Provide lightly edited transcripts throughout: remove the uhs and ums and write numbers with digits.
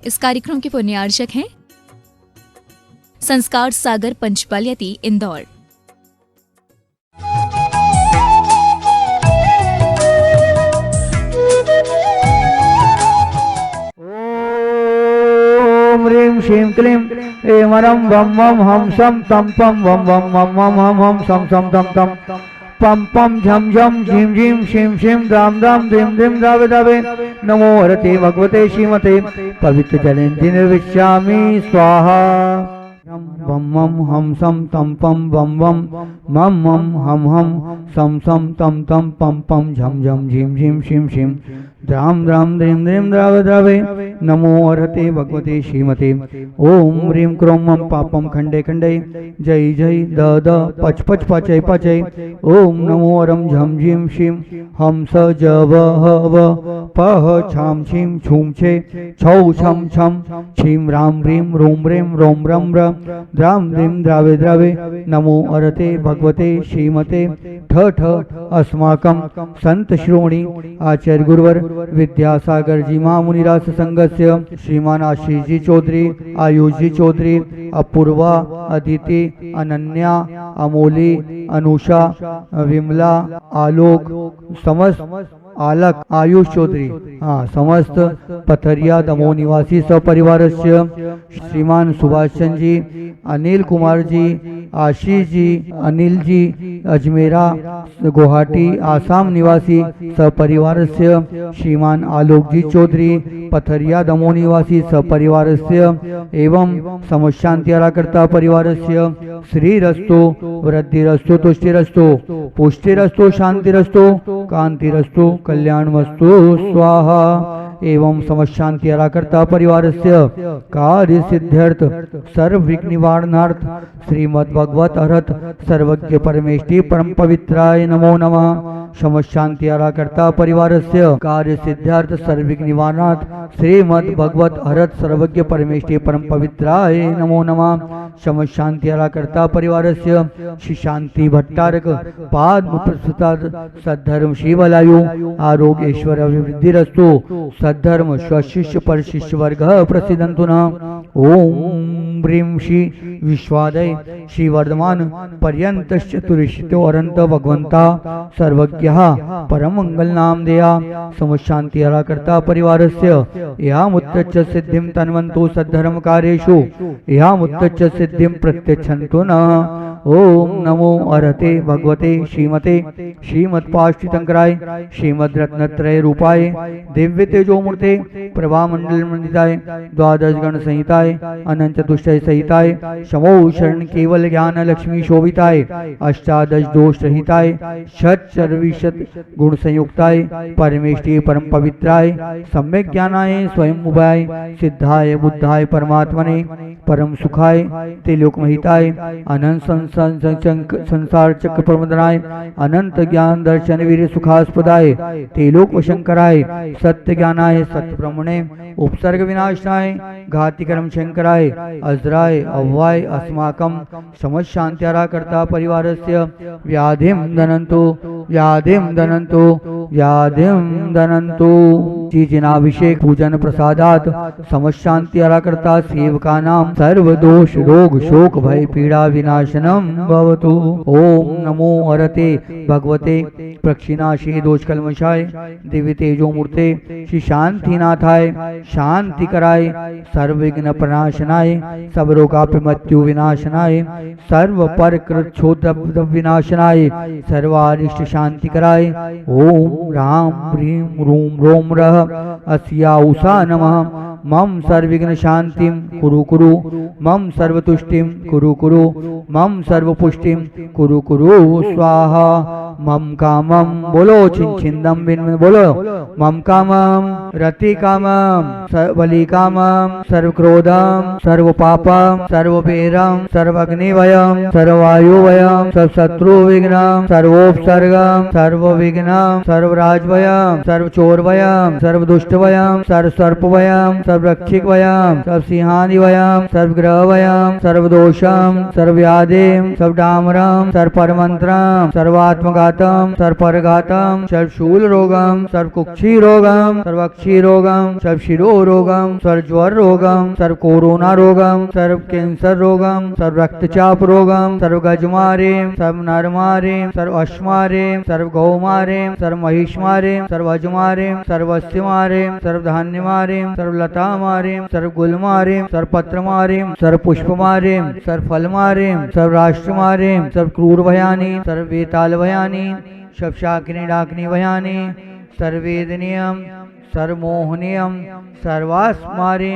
इस कार्यक्रम के पुण्यार्चक हैं संस्कार सागर पंचपालियाती इंदौर। ओम ह्रीं श्रीं क्लीं ऐं वरं वं वं हम सम तम पम वं वं वं वं हम हम सम सम तम तम पम पम झम झम झीं झीं शिं शिं दाम दाम धीं धीं दावे दावे नमो हरते भगवते श्रीमते पवित्र जलेन्द्रि निर्विश्यामि स्वाहा। वम वम हम सम तम पम वम वम मम मम हम सम सम तम तम पम पम झम झम झीं झीं शिं शिं द्राम द्राम द्रीं द्रीं द्रावे द्रावे नमो अर्हते भगवते श्रीमते। ओम ह्रीं क्रों मम पापम खंडे खंडे जय जय द द पच पच पचय पचय। ओम नमो अरम झम झीं शिं हम स ज व ह व पह छाम छीं छूम छे छौ छम छम छीं राम ह्रीं रूं ह्रीं रों रम र द्राम द्रीं द्रावे द्रावे नमो अर्हते भगवते श्रीमते। ठ ठ अस्माकं संत श्रोणी आचार्य गुरुवर विद्यासागर जी महामुनिराज संघस्य श्रीमान आशीष जी चौधरी, आयुष जी चौधरी, अपूर्वा, अदिति, अनन्या, अमोली, अनुषा, विमला, आलोक, समस्त आलक आयुष चौधरी समस्त पथरिया दमोह निवासी सपरिवारस्य श्रीमान सुभाष चंद्र जी, अनिल कुमार जी, आशीष जी, अनिल जी अजमेरा गुवाहाटी आसाम निवासी सपरिवारस्य श्रीमान आलोक जी चौधरी पथरिया दमोह निवासी सपरिवारस्य एवं समशांति आराकर्ता परिवारस्य श्रीरस्तु वृद्धिरस्तु तुष्टिरस्तु पुष्टिरस्तु शांतिरस्तु कांतिरस्तु कल्याणमस्तु स्वाहा। एवं समशांति आराकर्ता परिवारस्य कार्य सिद्ध्यर्थ सर्व विघ्न निवारणार्थ श्रीमद् भगवत अर्हत सर्वज्ञ परमेष्टि परम पवित्राय नमो नमः। समशांति आराकर्ता परिवारस्य कार्य सिद्ध्यार्थ सर्व विघ्न निवारणार्थ श्रीमद् भगवत अर्हत सर्वज्ञ परमेष्टि परम पवित्राय नमो नमः। समशांति आराकर्ता परिवारस्य श्री शांति भट्टारक पाद प्रस्तुता सद्धर्म शिवलायु आरोग्य ऐश्वर्य अभिवृद्धिरस्तु सद्धर्म स्वशिष्य पर शिष्य वर्ग प्रसिद्धन्तु न। ओम ह्रीं श्री विश्वादय श्री वर्धमान पर्यंत चतुर्षितो अनंत भगवंता सर्वज्ञः परम मंगल नाम देया। समशांति आराकर्ता परिवारस्य यामुत्तच्च सिद्धिं तन्वन्तु सद्धर्म कार्येषु यामुत्तच्च सिद्धिं प्रत्यक्षन्तु न। ओम नमो अर्हते भगवते श्रीमते श्रीमत्पार्श्वतीर्थंकराय श्रीमद् रत्नत्रय रूपाय दिव्य तेजोमूर्ते प्रभा मंडल मंडिताय द्वादश गण संहिताय अनंत चतुष्टय सहिताय समो शरण केवल ज्ञान लक्ष्मी शोभिताय अष्टादश दोष रहिताय षट चर्विशत गुण संयुक्ताय परमेष्टि परम पवित्राय सम्यक ज्ञानाय स्वयं उभाय सिद्धाय बुद्धाय परमात्मने परम सुखाय त्रिलोक महिताय अनंत संसार चक्र प्रमोदनाय अनंत ज्ञान दर्शन वीर सुखास्पदाय त्रिलोक वशंकराय सत्य ज्ञानाय सत्य ब्रह्मणे उपसर्ग विनाशनाय घाति कर्म शंकराय अजराय अव्वाय अस्माकं समशांति आराकर्ता परिवारस्य व्याधिं दनन्तु व्याधिं दनन्तु व्याधिं दनन्तु। जिनाभिषेक पूजन प्रसादात समशांति आराकर्ता सेवकानां सर्व दोष रोग शोक भय पीड़ा विनाशनम भवतु। ओम नमो अर्हते भगवते प्रक्षिणाशी दोष कल्मषाय दिव्य तेजो मूर्ते श्री शांतिनाथाय शांति कराय सर्व विघ्न प्रणाशनाय सब रोगाप मृत्यु विनाशनाय सर्व पर कृच्छोद विनाशनाय सर्वारिष्ट शांति कराय। ओम राम ह्रीं रूं रोम रः अस्या उषा नमः। मम सर्वविघ्न शांतिं कुरु कुरु मम सर्वतुष्टिं कुरु कुरु मम सर्वपुष्टिं कुरु कुरु स्वाहा। मम कामम बोलो छिंदम बिन बोलो मम कामम रति कामम बलि कामम सर्व क्रोधम सर्व पापम सर्व पेरम सर्व अग्निवयम सर्वायु वयम सर्व शत्रु विघ्नम सर्वोपसर्गम सर्व विघ्नम सर्व राजवयम सर्व चोर वयम सर्व दुष्ट वयम सर्व सर्प वयम सर्व रक्षिक वयम सर्व सिंहानि वयम सर्व ग्रह वयम सर्व दोषम सर्व व्याधिम सर्व डामरम सर्व परमंत्रम सर्वात्मका सर्पघातम सर्परघातम सर्वशूल रोगम सर्वकुक्षी रोगम सर्वक्षी रोगम सर्वशिरो रोगम सर्वज्वर रोगम सर्व कोरोना रोगम सर्व कैंसर रोगम सर्व रक्तचाप रोगम सर्व गजमारे सर्व नरमारे सर्व अश्मारे सर्व गौमारे सर्व महिष्मारे सर्व अजमारे सर्व अस्यमारे सर्व धान्य मारे सर्व लता मारे सर्व गुल मारे सर्व पत्र मारे सर्व पुष्प मारे सर्व फल मारे सर्व राष्ट्र मारे सर्व क्रूर भयानी सर्व वेताल भयानी सब शाकिनी डाकिनी भयानी सर्वेदनीयम सर्वमोहनीयम सर्वास्मारे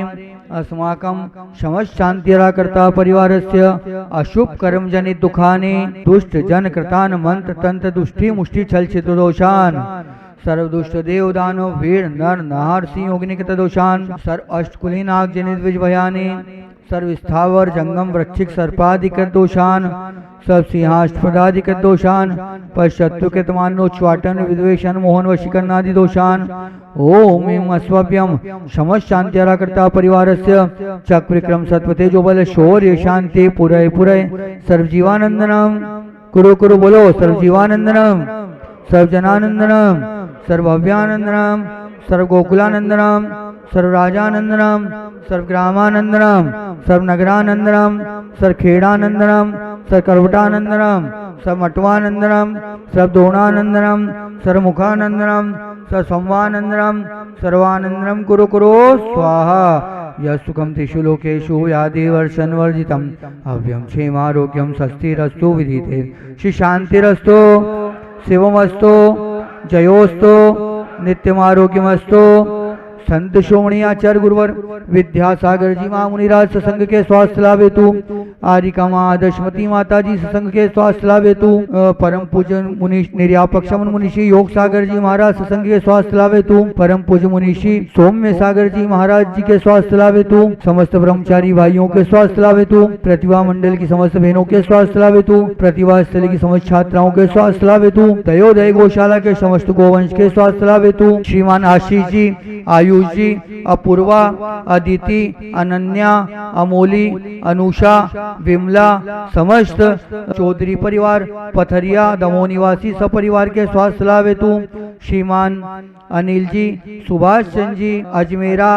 अस्माकं समस्त शांतिरा करता परिवारस्य अशुभ कर्म जनित दुखानि दुष्ट जन कृतान मंत्र तंत्र दुष्टि मुष्टि छल छिद्र दोषान सर्व दुष्ट देव दानव भीड़ नर नार सिंह अग्निकृत दोषान सर्व अष्टकुली नाग जनित विज भयानि सर्व स्थावर जंगम वृक्षिक सर्पादिकृत दोषान सब सिंहाष्टपदादिकृत दोषान पश्चत्तु कृतमानोच्चाटन विद्वेषण मोहन वशीकरणादि दोषान ओम एम अस्वभ्यम समस्त शांत्यारा करता परिवारस्य चक्र विक्रम सत्वतेजो बल शौर्य शांति पुरय पुरय सर्व जीवानंदनम कुरु कुरु बोलो सर्व जीवानंदनम सर्व जनानंदनम सर्व भव्यानंदनम सर्व गोकुलानंदनम सर्व राजानंदनम सर्व ग्रामानंदनम सर्व नगरानंदनम सर्व खेड़ानंदनम सर्व करवटानंदनम सर्व मटवानंदनम सर्व दोणानंदनम सर्व मुखानंदनम सर्व संवानंदनम सर्वानंदनम कुरु कुरु स्वाहा यस्तुकम तिषु लोकेषु यादेवर्षन्वर्जितम अव्यम क्षेमारोग्यम स्वस्तिरस्तु विदिते श्री शांतिरस्तु शिवमस्तु जयोस्तु नित्यमारोग्यमस्तु संत श्रोमणी आचार्य गुरुवर विद्यासागर जी माँ मुनिराज सत्संग के स्वास्थ्य लाभ हेतु आरिका माँ आदर्शमती माता जी सत्संग के स्वास्थ्य लाभ हेतु परम पूज्य मुनीष निर्यापक शमन मुनिषी योग सागर जी महाराज सत्संग के स्वास्थ्य लाभ हेतु परम पूज्य मुनिषी सौम्य सागर जी महाराज जी के स्वास्थ्य लाभ हेतु समस्त ब्रह्मचारी भाइयों के स्वास्थ्य लाभ हेतु प्रतिभा मंडल की समस्त बहनों के स्वास्थ्य लाभ हेतु प्रतिभा स्थली की समस्त छात्राओं के स्वास्थ्य लाभ हेतु दयोदय गौशाला के समस्त गोवंश के स्वास्थ्य लाभ हेतु श्रीमान आशीष जी आयुष जी अपूर्वा अदिति अनन्या अमोली अनुषा विमला समस्त चौधरी परिवार पथरिया दमोह निवासी सपरिवार के स्वास्थ्य लाभ हेतु श्रीमान अनिल जी सुभाष चंद जी अजमेरा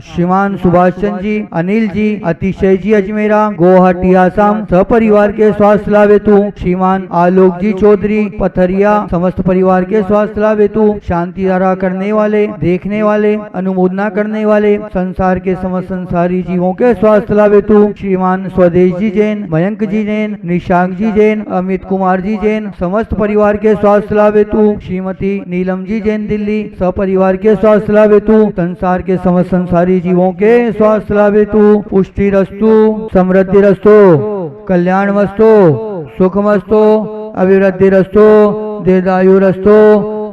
श्रीमान सुभाष चंद जी अनिल जी अतिशय जी अजमेरा गुवाहाटी आसाम सपरिवार के स्वास्थ्य लाभ हेतु श्रीमान आलोक जी चौधरी पथरिया समस्त परिवार के स्वास्थ्य लाभ हेतु शांति धारा करने वाले देखने वाले अनुमोदना करने वाले संसार के समस्त संसारी जीवों के स्वास्थ्य लाभ हेतु श्रीमान स्वदेश जी जैन मयंक जी जैन निशांक जी जैन अमित कुमार जी जैन समस्त परिवार के स्वास्थ्य लाभ हेतु श्रीमती नीलम जी जैन दिल्ली सपरिवार के स्वास्थ्य लाभ हेतु संसार के समस्त संसारी जीवों के स्वास्थ्य लाभ हेतु पुष्टि रस्तु समृद्धि रस्तु कल्याण वस्तु सुखमस्तु अभिवृद्धि रस्तु दीर्घायु रस्तु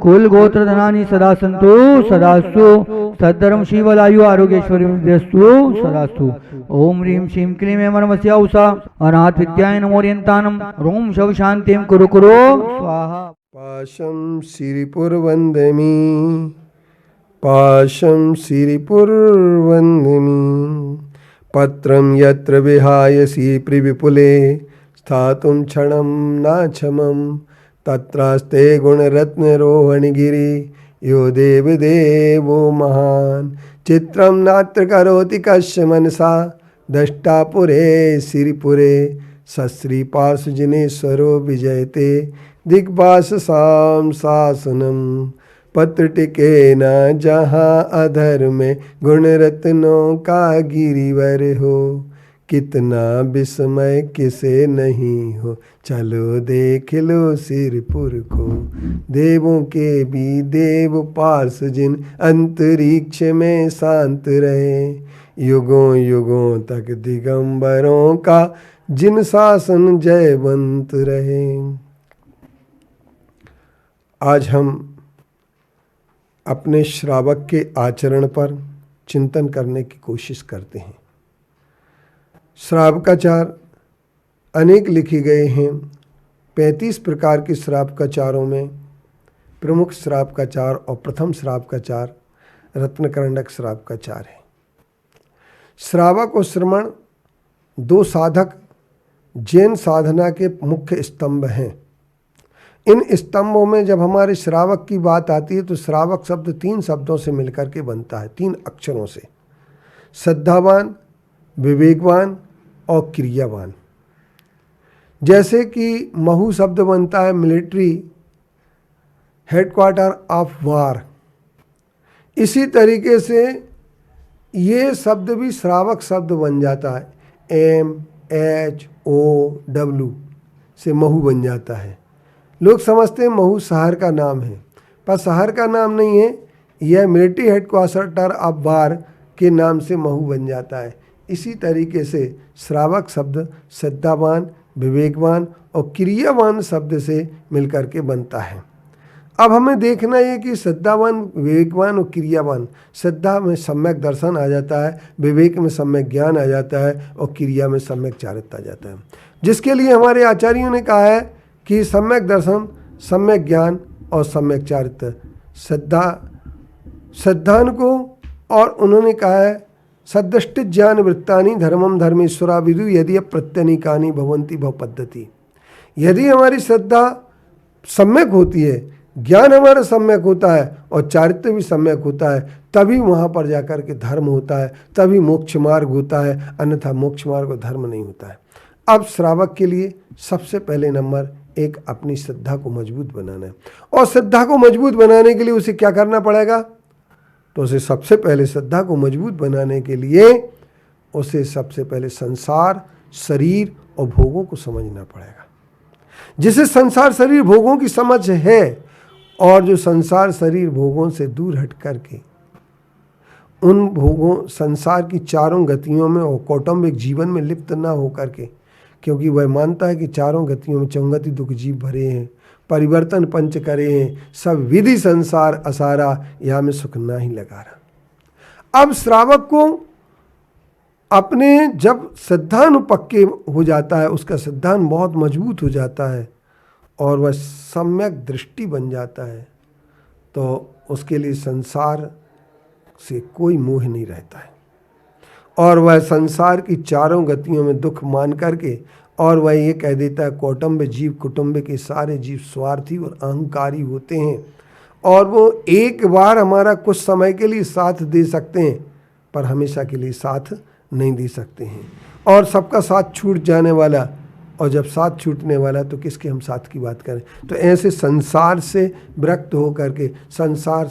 कुल गोत्र धनानि सदा संतु सदास्तु सद्धर्म शिवलायु आरोग्येश्वरीस्तु सदास्तु ओम ह्रीं श्रीं क्लीं मर्मस्य उषा अनाथ विद्याय नमोरियंतानम रोम शव शांतिं कुरु कुरु स्वाहा पाशं सिरिपुरवन्दमी पाशं सिरिपुरवन्दमी पत्रं यत्र विहायसि प्रिविपुले स्थातुं क्षणं नाक्षमं तत्रास्ते गुणरत्नरोहणगिरि यो देवदेवो महान् चित्रं नात्र करोति कस्य मनसा दष्टापुरे सिरिपुरे सश्रीपार्श्वजनेश्वरो विजयते दिग्भाससां शासनम पत्र टिके न जहाँ अधर में गुणरत्नों का गिरिवर हो कितना विस्मय किसे नहीं हो चलो देख लो सिरपुर को देवों के भी देव पार्श जिन अंतरिक्ष में शांत रहे युगों युगों तक दिगंबरों का जिन शासन जयवंत रहे। आज हम अपने श्रावक के आचरण पर चिंतन करने की कोशिश करते हैं। श्रावकाचार अनेक लिखे गए हैं। 35 प्रकार के श्रावकाचारों में प्रमुख श्रावकाचार और प्रथम श्रावकाचार रत्नकरंडक श्रावकाचार है। श्रावक और श्रवण दो साधक जैन साधना के मुख्य स्तंभ हैं। इन स्तंभों में जब हमारे श्रावक की बात आती है तो श्रावक शब्द 3 शब्दों से मिलकर के बनता है, 3 अक्षरों से, श्रद्धावान, विवेकवान और क्रियावान। जैसे कि महू शब्द बनता है मिलिट्री हेडक्वार्टर ऑफ वार, इसी तरीके से ये शब्द भी श्रावक शब्द बन जाता है, MHOW से महू बन जाता है। लोग समझते हैं महू शहर का नाम है, पर शहर का नाम नहीं है, यह मिलिट्री हेडक्वार्टर ऑफ वार के नाम से महू बन जाता है। इसी तरीके से श्रावक शब्द श्रद्धावान, विवेकवान और क्रियावान शब्द से मिलकर के बनता है। अब हमें देखना है कि श्रद्धावान, विवेकवान और क्रियावान, श्रद्धा में सम्यक दर्शन आ जाता है, विवेक में सम्यक ज्ञान आ जाता है और क्रिया में सम्यक चारित्र आ जाता है, जिसके लिए हमारे आचार्यों ने कहा है कि सम्यक दर्शन, सम्यक ज्ञान और सम्यक चारित्र श्रद्धान को, और उन्होंने कहा है सदृष्टि ज्ञान वृत्तानि धर्मम धर्मेश्वरा विदु यदि प्रत्यनिकानि भवंती भव पद्धति। यदि हमारी श्रद्धा सम्यक होती है, ज्ञान हमारा सम्यक होता है और चारित्र भी सम्यक होता है, तभी वहाँ पर जाकर के धर्म होता है, तभी मोक्ष मार्ग होता है, अन्यथा मोक्ष मार्ग और धर्म नहीं होता है। अब श्रावक के लिए सबसे पहले नंबर 1 अपनी श्रद्धा को मजबूत बनाना है, और श्रद्धा को मजबूत बनाने के लिए उसे क्या करना पड़ेगा? तो उसे सबसे पहले श्रद्धा को मजबूत बनाने के लिए उसे सबसे पहले संसार, शरीर और भोगों को समझना पड़ेगा। जिसे संसार, शरीर, भोगों की समझ है और जो संसार, शरीर, भोगों से दूर हट करके उन भोगों, संसार की चारों गतियों में और कौटुंबिक जीवन में लिप्त ना हो करके, क्योंकि वह मानता है कि चारों गतियों में चौंगति दुख जीव भरे हैं, परिवर्तन पंच करे हैं, सब विधि संसार असारा, यहाँ में सुख ना ही लगा रहा। अब श्रावक को अपने जब श्रद्धान पक्के हो जाता है, उसका श्रद्धान बहुत मजबूत हो जाता है और वह सम्यक दृष्टि बन जाता है, तो उसके लिए संसार से कोई मोह नहीं रहता है और वह संसार की चारों गतियों में दुख मान करके, और वह ये कह देता है कौटुंब जीव, कुटुंब के सारे जीव स्वार्थी और अहंकारी होते हैं और वो एक बार हमारा कुछ समय के लिए साथ दे सकते हैं पर हमेशा के लिए साथ नहीं दे सकते हैं, और सबका साथ छूट जाने वाला, और जब साथ छूटने वाला तो किसके हम साथ की बात करें। तो ऐसे संसार से विरक्त हो करके, संसार,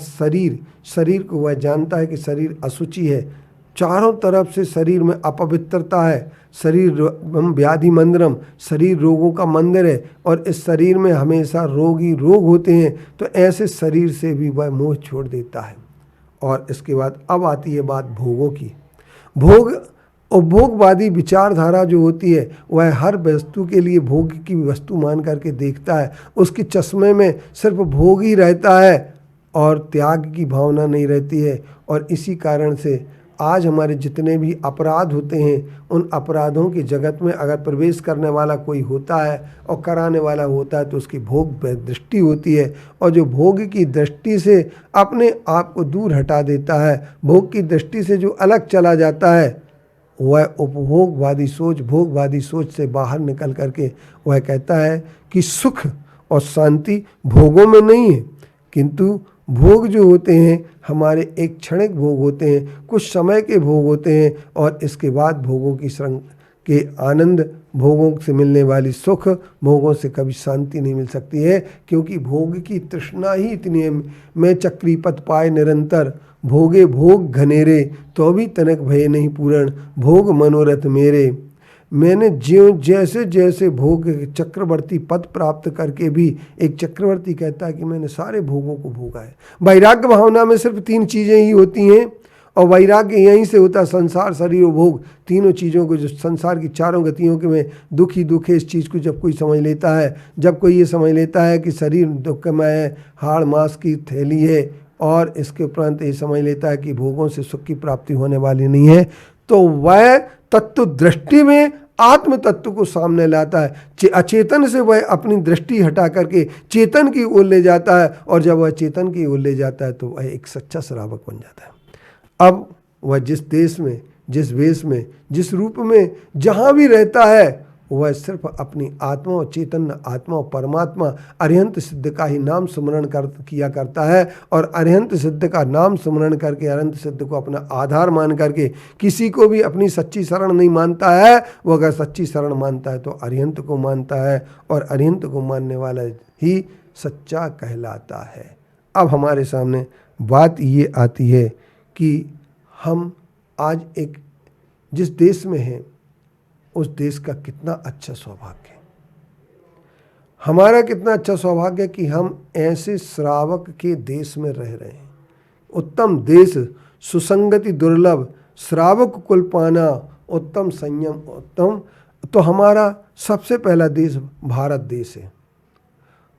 शरीर को वह जानता है कि शरीर अशुचि है, चारों तरफ से शरीर में अपवित्रता है, शरीर व्याधि मंदिरम, शरीर रोगों का मंदिर है और इस शरीर में हमेशा रोग ही रोग होते हैं, तो ऐसे शरीर से भी वह मोह छोड़ देता है। और इसके बाद अब आती है बात भोगों की। भोग और भोगवादी विचारधारा जो होती है वह हर वस्तु के लिए भोग की वस्तु मान करके देखता है, उसके चश्मे में सिर्फ भोग ही रहता है और त्याग की भावना नहीं रहती है। और इसी कारण से आज हमारे जितने भी अपराध होते हैं, उन अपराधों की जगत में अगर प्रवेश करने वाला कोई होता है और कराने वाला होता है तो उसकी भोग दृष्टि होती है, और जो भोग की दृष्टि से अपने आप को दूर हटा देता है, भोग की दृष्टि से जो अलग चला जाता है, वह उपभोगवादी सोच, भोगवादी सोच से बाहर निकल करके वह कहता है कि सुख और शांति भोगों में नहीं है, किंतु भोग जो होते हैं हमारे एक क्षणिक भोग होते हैं, कुछ समय के भोग होते हैं, और इसके बाद भोगों की श्रृंग के आनंद, भोगों से मिलने वाली सुख, भोगों से कभी शांति नहीं मिल सकती है, क्योंकि भोग की तृष्णा ही इतनी है। मैं चक्रीपत पाए निरंतर, भोगे भोग घनेरे, तो भी तनक भय नहीं पूर्ण, भोग मनोरथ मेरे। मैंने जैसे जैसे भोग चक्रवर्ती पद प्राप्त करके भी, एक चक्रवर्ती कहता है कि मैंने सारे भोगों को भोगा है। वैराग्य भावना में सिर्फ 3 चीज़ें ही होती हैं, और वैराग्य यहीं से होता है, संसार, शरीर और भोग, तीनों चीज़ों को, जो संसार की चारों गतियों के में दुख ही दुख है, इस चीज़ को जब कोई समझ लेता है, जब कोई ये समझ लेता है कि शरीर दुखमय है, हाड़ मांस की थैली है, और इसके उपरांत ये समझ लेता है कि भोगों से सुख की प्राप्ति होने वाली नहीं है, तो वह तत्व दृष्टि में आत्म तत्व को सामने लाता है। अचेतन से वह अपनी दृष्टि हटा करके चेतन की ओर ले जाता है, और जब वह चेतन की ओर ले जाता है तो वह एक सच्चा श्रावक बन जाता है। अब वह जिस देश में, जिस वेश में, जिस रूप में जहाँ भी रहता है, वह सिर्फ अपनी आत्मा और चैतन्य आत्मा और परमात्मा अरिहंत सिद्ध का ही नाम स्मरण किया करता है। और अरिहंत सिद्ध का नाम स्मरण करके अरिहंत सिद्ध को अपना आधार मान करके किसी को भी अपनी सच्ची शरण नहीं मानता है। वो अगर सच्ची शरण मानता है तो अरिहंत को मानता है, और अरिहंत को मानने वाला ही सच्चा कहलाता है। अब हमारे सामने बात ये आती है कि हम आज एक जिस देश में हैं उस देश का कितना अच्छा सौभाग्य है, हमारा कितना अच्छा सौभाग्य है कि हम ऐसे श्रावक के देश में रह रहे हैं। उत्तम देश, सुसंगति दुर्लभ, श्रावक कुल पाना, उत्तम संयम उत्तम। तो हमारा सबसे पहला देश भारत देश है,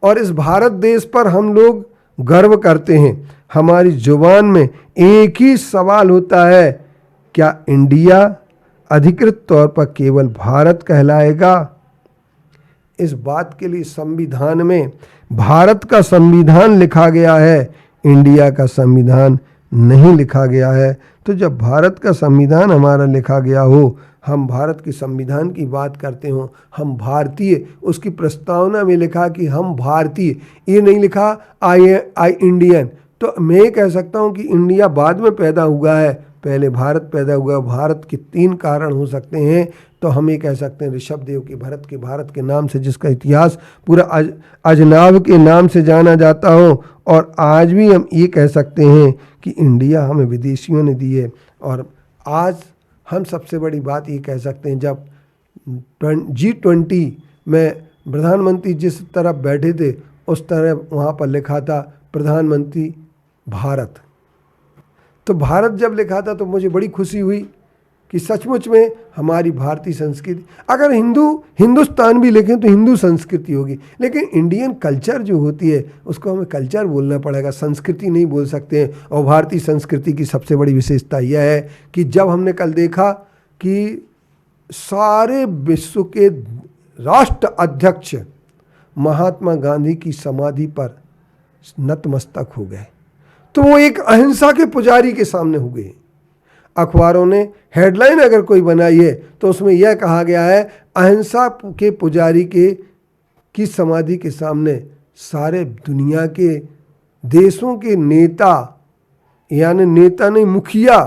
और इस भारत देश पर हम लोग गर्व करते हैं। हमारी जुबान में एक ही सवाल होता है, क्या इंडिया अधिकृत तौर पर केवल भारत कहलाएगा? इस बात के लिए संविधान में भारत का संविधान लिखा गया है, इंडिया का संविधान नहीं लिखा गया है। तो जब भारत का संविधान हमारा लिखा गया हो, हम भारत के संविधान की बात करते हो, हम भारतीय, उसकी प्रस्तावना में लिखा कि हम भारतीय, ये नहीं लिखा आई इंडियन। तो मैं कह सकता हूँ कि इंडिया बाद में पैदा हुआ है, पहले भारत पैदा हुआ। भारत के 3 कारण हो सकते हैं। तो हम ये कह सकते हैं ऋषभ देव के भारत के नाम से, जिसका इतिहास पूरा अजनाब के नाम से जाना जाता हो। और आज भी हम ये कह सकते हैं कि इंडिया हमें विदेशियों ने दी है। और आज हम सबसे बड़ी बात ये कह सकते हैं, जब G20 में प्रधानमंत्री जिस तरफ बैठे थे उस तरह वहाँ पर लिखा था प्रधानमंत्री भारत। तो भारत जब लिखा था तो मुझे बड़ी खुशी हुई कि सचमुच में हमारी भारतीय संस्कृति, अगर हिंदुस्तान भी लिखें तो हिंदू संस्कृति होगी, लेकिन इंडियन कल्चर जो होती है उसको हमें कल्चर बोलना पड़ेगा, संस्कृति नहीं बोल सकते हैं। और भारतीय संस्कृति की सबसे बड़ी विशेषता यह है कि जब हमने कल देखा कि सारे विश्व के राष्ट्र अध्यक्ष महात्मा गांधी की समाधि पर नतमस्तक हो गए, तो वो एक अहिंसा के पुजारी के सामने हो गए। अखबारों ने हेडलाइन अगर कोई बनाई है तो उसमें यह कहा गया है, अहिंसा के पुजारी की समाधि के सामने सारे दुनिया के देशों के नेता, यानी नेता नहीं मुखिया,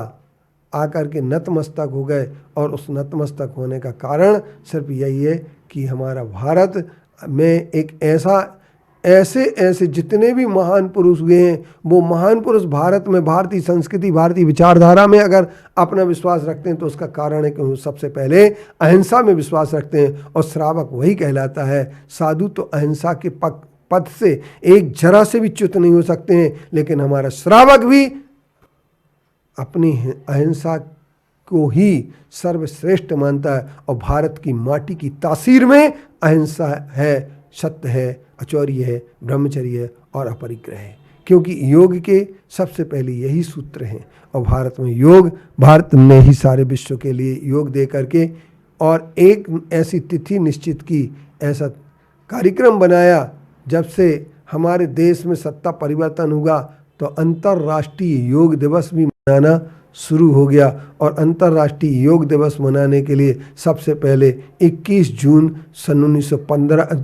आकर के नतमस्तक हो गए। और उस नतमस्तक होने का कारण सिर्फ यही है कि हमारा भारत में एक ऐसे जितने भी महान पुरुष हुए हैं, वो महान पुरुष भारत में, भारतीय संस्कृति, भारतीय विचारधारा में अगर अपना विश्वास रखते हैं तो उसका कारण है कि वो सबसे पहले अहिंसा में विश्वास रखते हैं। और श्रावक वही कहलाता है। साधु तो अहिंसा के पद से एक जरा से भी च्युत नहीं हो सकते हैं, लेकिन हमारा श्रावक भी अपनी अहिंसा को ही सर्वश्रेष्ठ मानता है। और भारत की माटी की तासीर में अहिंसा है, सत्य है, अचौर्य है, ब्रह्मचर्य है और अपरिग्रह है, क्योंकि योग के सबसे पहले यही सूत्र हैं। और भारत में योग, भारत ने ही सारे विश्व के लिए योग दे करके और एक ऐसी तिथि निश्चित की, ऐसा कार्यक्रम बनाया, जब से हमारे देश में सत्ता परिवर्तन हुआ तो अंतर्राष्ट्रीय योग दिवस भी मनाना शुरू हो गया। और अंतर्राष्ट्रीय योग दिवस मनाने के लिए सबसे पहले 21 जून सन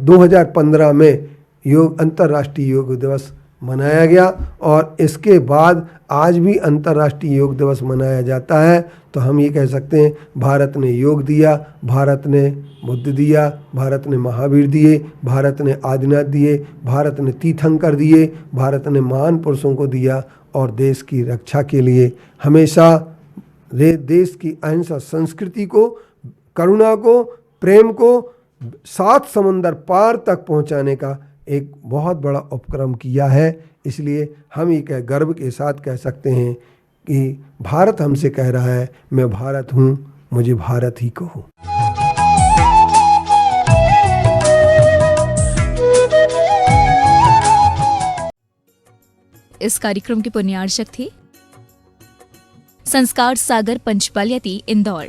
2015 में अंतर्राष्ट्रीय योग दिवस मनाया गया। और इसके बाद आज भी अंतर्राष्ट्रीय योग दिवस मनाया जाता है। तो हम ये कह सकते हैं, भारत ने योग दिया, भारत ने बुद्ध दिया, भारत ने महावीर दिए, भारत ने आदिनाथ दिए, भारत ने तीर्थंकर दिए, भारत ने महान पुरुषों को दिया। और देश की रक्षा के लिए हमेशा देश की अहिंसा संस्कृति को, करुणा को, प्रेम को 7 समुंदर पार तक पहुंचाने का एक बहुत बड़ा उपक्रम किया है। इसलिए हम ये गर्व के साथ कह सकते हैं कि भारत हमसे कह रहा है, मैं भारत हूँ, मुझे भारत ही कहो। इस कार्यक्रम के पुण्यार्चक थे संस्कार सागर पंचपालियाती, इंदौर।